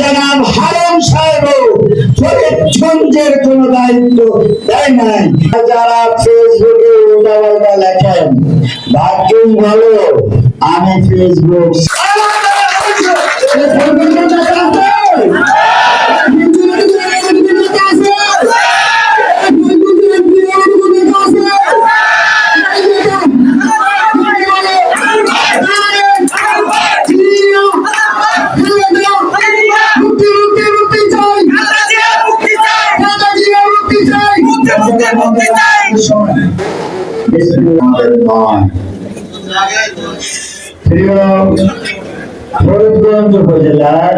জনাব হারুন সাহেব ফরিদগঞ্জের কোন দায়িত্ব দেয় নাই। যারা ফেসবুকে উল্টাপাল্টা লেখেন, ভাগ্যই ভালো আমি ফেসবুক ফরিদগঞ্জ উপজেলার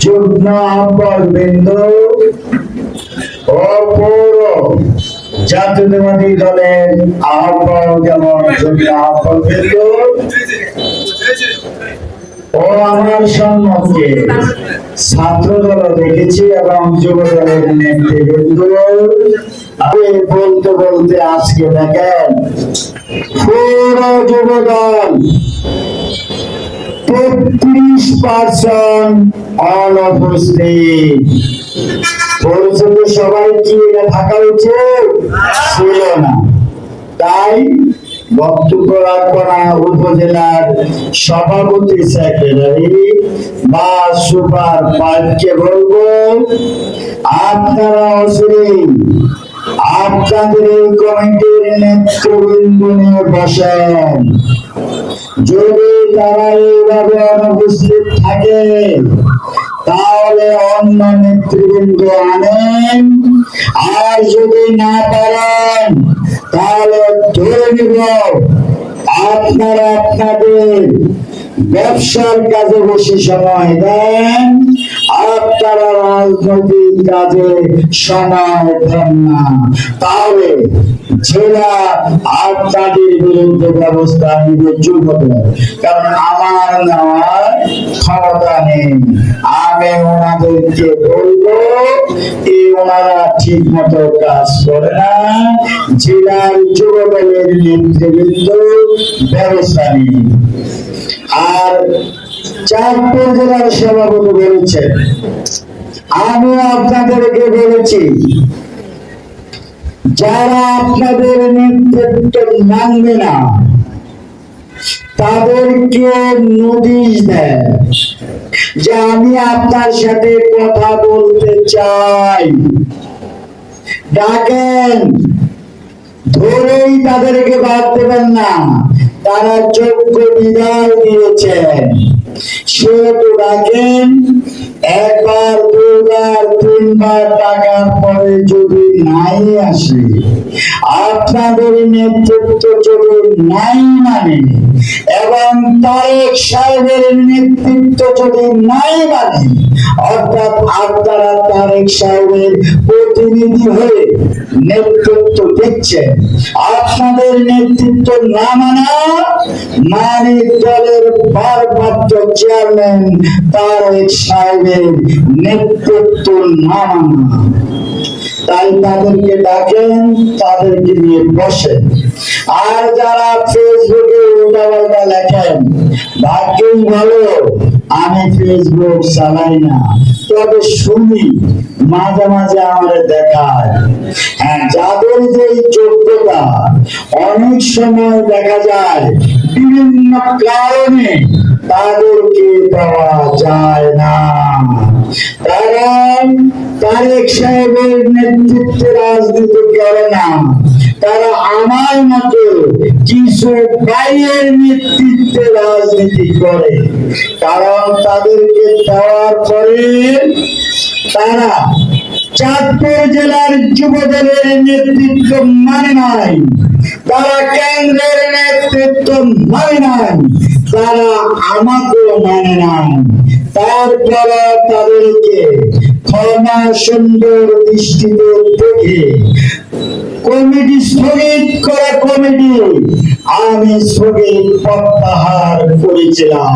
যুগ্ম আহ্বায়কবৃন্দ ও পৌর জাতীয়তাবাদী দলের আহ্বায়ক এবং যুগ্ম আহ্বায়কবৃন্দ ও আমার সম্মুখে ছাত্র দল দেখেছি এবং যুব দলের নেতৃবৃন্দ, আমি বলতে বলতে আজকে দেখেন পুরো যুব দল 33% অনুপস্থিত। পরিচিত সবাই কি এটা থাকা উচিত ছিল না, তাই বক্তব্য রাখব না। উপজেলার সভাপতি সেক্রেটারি বা সুপার পাইপকে বলবো, আপনারা অচিরেই আপনাদের এই কমিটির নেতৃবৃন্দ নিয়ে বসেন। যদি তারা এইভাবে অনুপস্থিত থাকে তাহলে অন্য নেতৃবৃন্দ আনেন, আর যদি না পারেন তাহলে ধরে নিব আপনারা আপনাদের ব্যবসার কাজে বেশি সময় দেন, আপনারা রাজনৈতিক কাজে সময় দেন না, তাহলে জেলা আপনাদের বিরুদ্ধে ব্যবস্থা নিবে যুব দল। কারণ আমার নেওয়ার ক্ষমতা নেই। আমি ওনাদেরকে বলবো ওনারা ঠিক মতো কাজ করে না, জেলার যুব দলের নেতৃবৃন্দ ব্যবস্থা নেই। আর চাঁদপুর জেলার সভাপতি বলেছেন, আমি আপনাদেরকে বলেছি যারা আপনাদের নেতৃত্ব মানবে না তাদেরকে নোটিশ দেয় যে আমি আপনার সাথে কথা বলতে চাই, ডাকেন। ধরেই তাদেরকে বাদ দেবেন না, তারা যোগ্য বিদায় দিয়েছেন, সেহেতু ডাকেন। একবার দুইবার তিনবার টাকার পরে যদি নাই আসে, আপনাদের নেতৃত্ব যদি নাই মানে এবং তারেক সাহেবের নেতৃত্ব যদি নাই মানে, অর্থাৎ আপনারা তারেক সাহেবের প্রতিনিধি হয়ে নেতৃত্ব দিচ্ছেন, আপনাদের নেতৃত্ব না মানা মানে দলের ভারপ্রাপ্ত চেয়ারম্যান তারেক সাহেবের নেতৃত্ব না মানা। তাই তাদেরকে ডাকেন, তাদেরকে নিয়ে বসেন। আর যারা ফেসবুকে উল্টাপাল্টা লেখেন, ভাগ্যই ভালো আমি ফেসবুক চালাই না, তবে শুনি মাঝে মাঝে আমার দেখায়। হ্যাঁ, যাদের যে যোগ্যতা অনেক সময় দেখা যায় বিভিন্ন কারণে তাদেরকে পাওয়া যায় না, কারণ তারেক সাহেবের নেতৃত্বে রাজনীতি করে না, তারা আমার মতো কিছু ভাইয়ের নেতৃত্বে রাজনীতি করে। কারণ তাদেরকে দেওয়ার পরে তারা চাঁদপুর জেলার যুব দলের নেতৃত্ব মানে নাই, তারা কেন্দ্রের নেতৃত্ব মানে নাই, তারা আমাকেও মানে নাই। তারপরে তাদেরকে ক্ষমা সুন্দর দৃষ্টিতে দেখে কমিটি স্থগিত করে কমিটি আমি স্থগিত প্রত্যাহার করেছিলাম।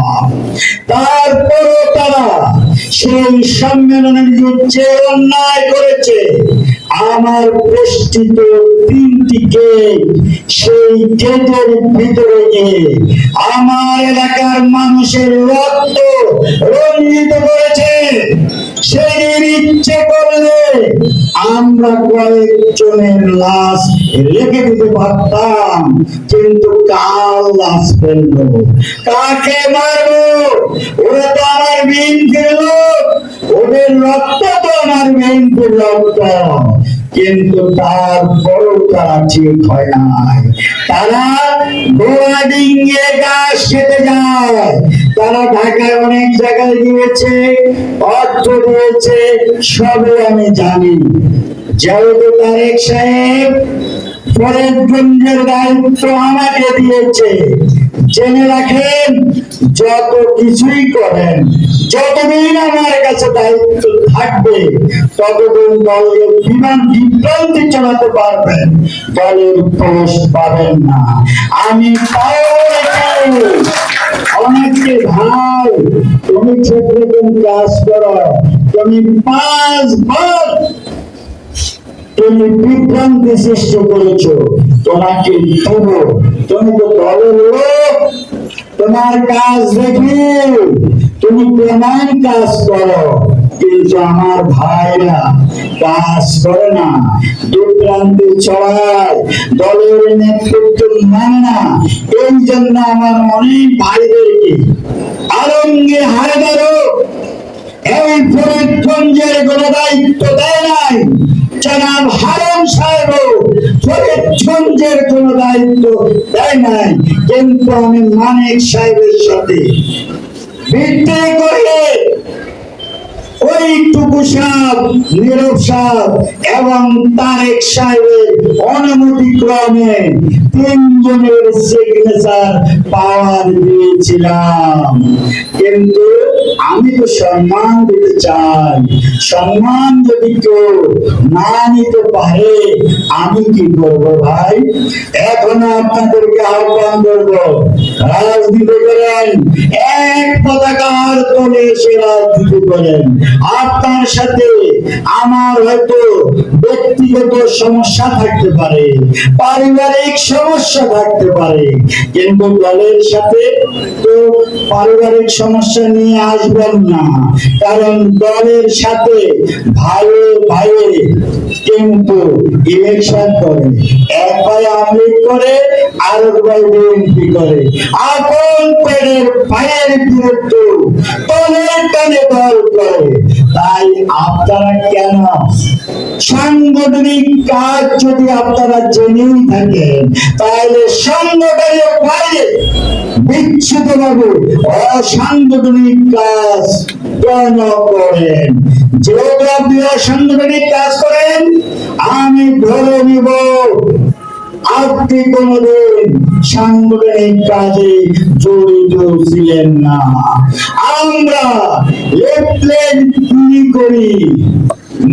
তারপরও তারা সেই সম্মেলনের যে অন্যায় করেছে আমার বেষ্টিত 3টি গেট, সেই গেটের ভিতরে গিয়ে আমার এলাকার মানুষের রক্ত রঞ্জিত করেছে। সেদিন ইচ্ছে করলে আমরা কয়েকজনের লাশ রেখে দিতে পারতাম, কিন্তু কার লাশ ফেলবো, কাকে মারবো? ওরা তো আমার বিএনপির লোক, ওদের রক্ত তো আমার বিএনপির রক্ত। কিন্তু তারপরও তারা ঠিক হয় নাই। তারা ঘোড়া ডিঙ্গিয়ে গাছ খেতে যায়। তারা ঢাকায় অনেক জায়গায় দিয়েছে, অর্থ দিয়েছে, সবে আমি জানি। যেহেতু তারেক সাহেব ফরিদগঞ্জের দায়িত্ব আমাকে দিয়েছে, জেনে রাখেন, যত কিছুই করেন, যতদিন আমার কাছে দায়িত্ব থাকবে, ততদিন দলের বিভ্রান্তি চালাতে পারবেন, দলের পোস্ট পাবেন না। আমি অনেকে ভাই, তুমি ছোট কাজ করো, তুমি 5 বার তুমি বিভ্রান্তি সৃষ্টি করেছো, তোমাকে দেব। তুমি তো দলের লোক, তোমার কাজ দেখি তুমি কেমন কাজ করো, কিন্তু আমার ভাইরা কাজ করে না, বিভ্রান্তি ছড়ায়, দলের নেতৃত্ব মানে না। এই জন্য আমার অনেক ভাইদেরকে আলমগীর হায়দারও এই ফরিদগঞ্জের কোনো দায়িত্ব দেয় নাই, জনাব হারুন সাহেব ফরিদগঞ্জের কোনো দায়িত্ব দেয় নাই। কিন্তু আমি মানিক সাহেবের সাথে ভিত্তি করে ওই টুকু সাহেব, নীরব সাহেব এবং তারেক সাহেবের অনুমতি ক্রমে 3 জনের সিগনেচার পাওয়ার দিয়েছিলাম। কিন্তু আমি তো সম্মান দিতে চাই, সম্মান যদি কেউ না নিতে পারে আমি কি করবো ভাই? এখন আপনাদেরকে আহ্বান করবো, রাজনীতি করেন, এক পতাকার তলে এসে রাজনীতি করেন। আপনার সাথে আমার হয়তো ব্যক্তিগত সমস্যা থাকতে পারে, পারিবারিক সমস্যা থাকতে পারে, কিন্তু দলের সাথে তো পারিবারিক সমস্যা নিয়ে আসবেন না। কারণ দলের সাথে ভাইয়ে ভাইয়ে কিন্তু ইলেকশন করে, এক ভাই আওয়ামী লীগ করে, আর এক ভাই বিএনপি করে। আপন পেটের ভাইয়ের বিরুদ্ধে দলের টানে দল করে। তাই আপনারা কেন সাংগঠনিক কাজ যদি আপনারা জেনেই থাকেন, তাহলে সংগঠনের বাইরে বিচ্ছিন্ন ভাবে অসাংগঠনিক কাজ কেন করেন? যেহেতু আপনি অসাংগঠনিক কাজ করেন, আমি ধরে নিব আপনি কোনদিন সাংগঠনিক কাজে জড়িত ছিলেন না। আমরা লিফলেট বিলি করি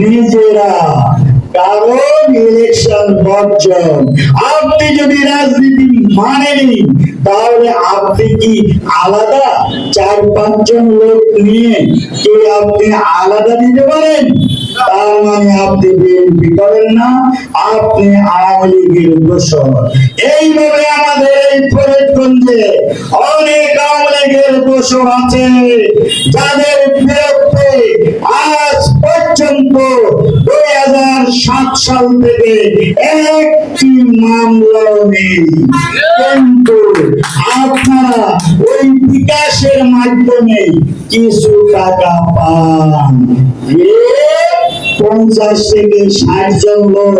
নিজেরা, কারণ ইলেকশন বর্জন। আপনি যদি রাজনীতি মানেনি, তাহলে আপনি কি আলাদা 4-5 জন লোক নিয়ে কি আপনি আলাদা দিতে পারেন? তার মানে আপনি বিএনপি করেন না, আপনি আওয়ামী লীগের দোসর। এইভাবে আমাদের এই ফরিদগঞ্জে অনেক আওয়ামী লীগের দোসর আছে, যাদের বিরুদ্ধে আজ পর্যন্ত 2007 সাল থেকে একটি মামলাও নেই। কিন্তু আপনারা ওই বিকাশের মাধ্যমে কিছু টাকা পান, 50 থেকে 60 জন লোক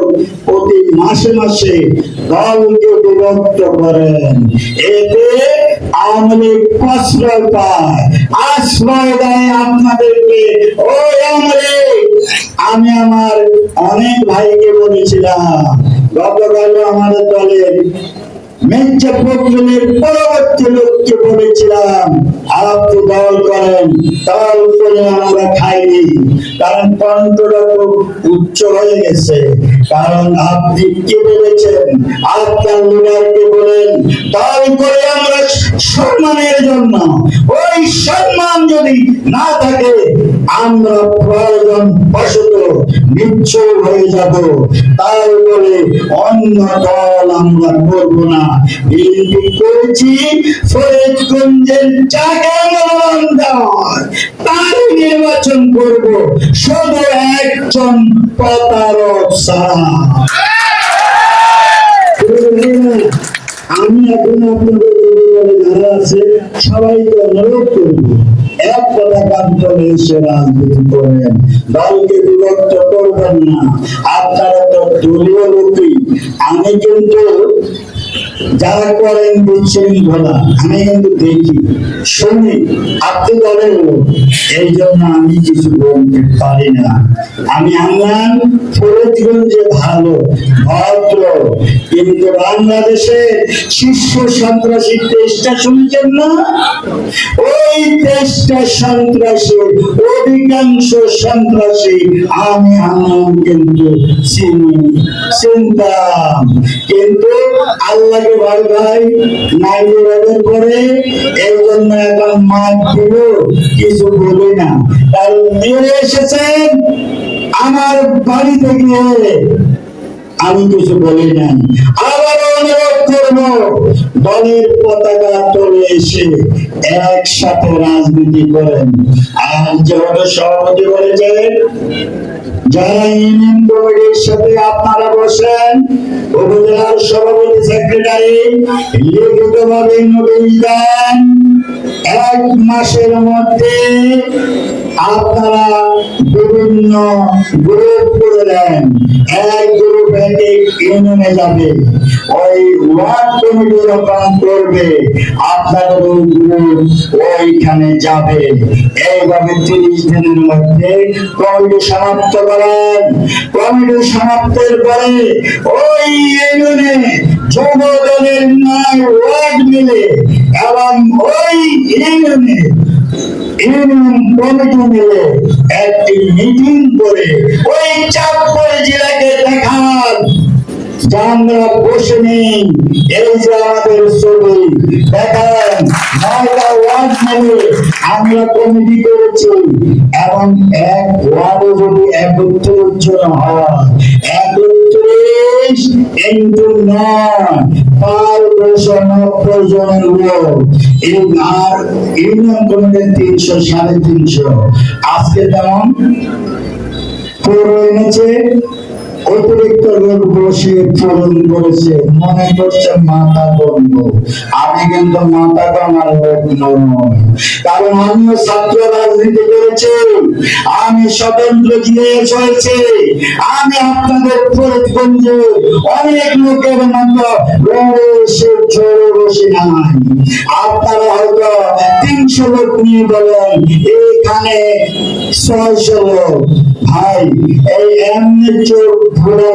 প্রতি মাসে মাসে দলকে বিভক্ত করেন। এতে আওয়ামী লীগ প্রশ্রয় পায়, আশ্রয় দেয় আপনাদেরকে। ওই আওয়ামী লীগ, আমি আমার অনেক ভাইকে বলেছিলাম, গতকাল আমাদের দলের মির্জা ফখরুলের পরবর্তী লোককে বলেছিলাম, আপনি দল করেন, দল করে আমরা খাইনি, কারণ কণ্ঠটা খুব উচ্চ হয়ে গেছে। কারণ আপনি কি বলেছেন, আপনার লিডারকে বলেন দল করে আমরা সম্মানের জন্য, ওই সম্মান যদি না থাকে আমরা প্রয়োজন বশত নিশ্চয় হয়ে যাব, তাই বলে অন্য দল আমরা করব না। বিএনপি করেছি ফরিদগঞ্জের যাকে মনোনয়ন দেওয়ার তার নির্বাচন করব, শুধু একজন প্রতারক ছাড়া। আমি এখন আপনাদের যারা আছে সবাইকে অনুরোধ করব, এক কথা কান্তনে এসে রাজনীতি করেন, দলকে বিভক্ত করবেন না। আপনারা তো দলীয় লোকই। আমি কিন্তু যারা করেন বিশৃঙ্খলা আমি কিন্তু দেখি শুনি, আপনি দলের লোক, এই জন্য আমি কিছু বলতে পারি না। আমি আনলাম ফরিদগঞ্জে ভালো ভদ্র, কিন্তু বাংলাদেশের শীর্ষ সন্ত্রাসী দেশটা শুনেছেন না? ওই দেশটা সন্ত্রাসী, অধিকাংশ সন্ত্রাসী আমি আনলাম কিন্তু চিনতাম, কিন্তু আল্লাহকে ভয় ভাই নাই করে এই জন্য এখন মাঠ দিল কিছু বলি না। তাই মেরে এসেছেন আমার বাড়িতে গিয়ে আমি কিছু বলি নাই। আবার অনুরোধ করব দলের পতাকা তুলে এসে একসাথে রাজনীতি করেন। আর যেহেতু সভাপতি বলেছেন যারা ইউনিয়ন কমিটির সাথে আপনারা বসেন, উপজেলার সভাপতি সেক্রেটারি লিখিতভাবে নোটিশ দেন, 1 মাসের মধ্যে আপনারা বিভিন্ন গ্রুপ করে দেন। এক গ্রুপ ইউনিয়নে যাবে, ওই ওয়ার্ড কমিটি যখন করবে আপনাদের ওই গ্রুপ ওইখানে যাবে। এইভাবে 30 দিনের মধ্যে কমিটি সমাপ্ত করেন। কমিটি সমাপ্তের পরে ওই ইউনিয়নে যুব দলের 9 ওয়ার্ড মিলে এবং ওই ইউনিয়নে ইউনিয়ন কমিটি মিলে একটি মিটিং করে ওই চাঁদপুর জেলাকে দেখান যে আমরা বসে নেই, এই যে আমাদের ছবি দেখান, 9টা ওয়ার্ড মিলে আমরা কমিটি করেছি এবং এক ওয়ার্ডে যদি 31 জন হয়, 31 into 9 590 জনের লোক। আর ইউনিয়ন কমিটির 300 350। আজকে যেমন পুরো এনেছে, অতিরিক্ত লোক বসে পূরণ করেছে, মনে করছে মাথা গণ্য। আমি কিন্তু মাথা গণার লোক নয়, কারণ আমিও ছাত্র রাজনীতি করেছি, আমি স্বতন্ত্র জিএস হয়েছে। আমি আপনাদের ফরিদগঞ্জে অনেক লোকের মতো রোডে এসে চড়ে বসে নাই। আপনারা হয়তো 300 লোক নিয়ে বলেন, এখানে 600 লোক। ভাই এই এমনি চোখ ঘুরে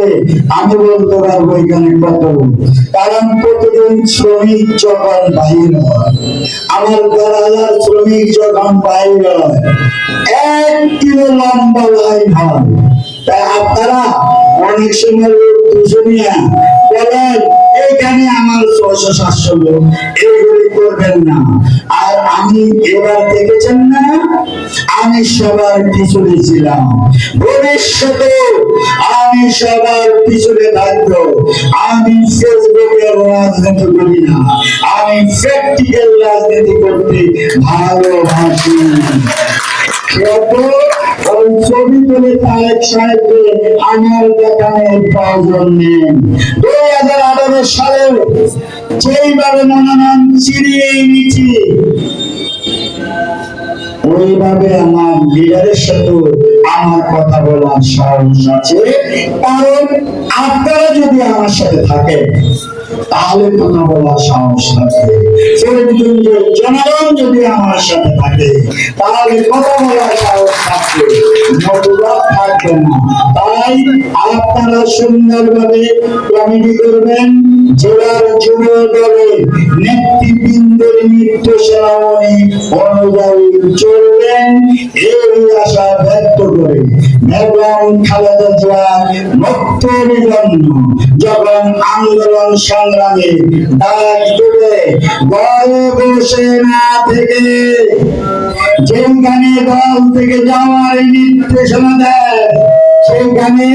আমি বলতে পারবো এখানে কত লোক, কারণ প্রতিদিন শ্রমিক যখন বাহির হয়, আমার 10,000 শ্রমিক যখন বাহির হয়, 1 কিলো লম্বা লাইন হয়। তাই আপনারা অনেক সময় লোক দুজনিয়া বলেন এখানে আমার 600-700 লোক, এইগুলি করবেন না। আর আমি এবার দেখেছেন না, আমি সবার পিছনে ছিলাম, ভবিষ্যতে আমি সবার পিছনে থাকবো। আমি ফেসবুকের রাজনীতি করি না, আমি প্র্যাকটিক্যাল রাজনীতি করতে ভালোবাসি। ওই ছবি তুলে তারেক সাহেবকে আমার দেখানোর প্রয়োজন নেই। 2018 সালে যেইভাবে মনোনয়ন ছিনিয়ে নিয়েছি, ওইভাবে আমার লিডারের সাথে আমার কথা বলার সাহস আছে। কারণ আপনারা যদি আমার সাথে থাকেন তাহলে কথা বলার সাহস থাকবে। ফরিদগঞ্জের জনগণ যদি আমার সাথে থাকে তাহলে কথা বলার সাহস থাকবে, মতবাদ থাকবে না। তাই চাই আপনারা সুন্দরভাবে কমিটি করবেন, জেলার যুব দলের নেতৃবৃন্দের নির্দেশনাবলী অনুযায়ী চলবেন, এই আশা ব্যক্ত করে বেগম খালেদা জিয়ার মুক্তির জন্য যখন আন্দোলন সংগ্রামে ডাক দেবে, ঘরে বসে না থেকে যেখানে দল থেকে যাওয়ার নির্দেশনা দেয় সেখানে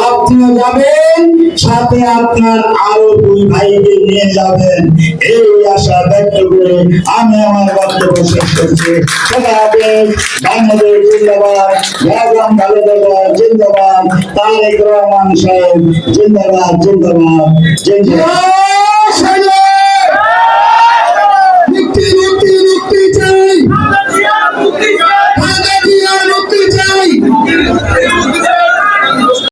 আপনিও যাবেন, সাথে আপনার আরো দুই ভাইকে নিয়ে যাবেন, এই আশা ব্যক্ত করে আমি আমার বক্তব্য শেষ করছি। বাংলাদেশ জিন্দাবাদ, বেগম খালেদা জিয়া জিন্দাবাদ, তারেক রহমান সাহেব জিন্দাবাদ, জিন্দাবাদ, জিন্দাবাদ।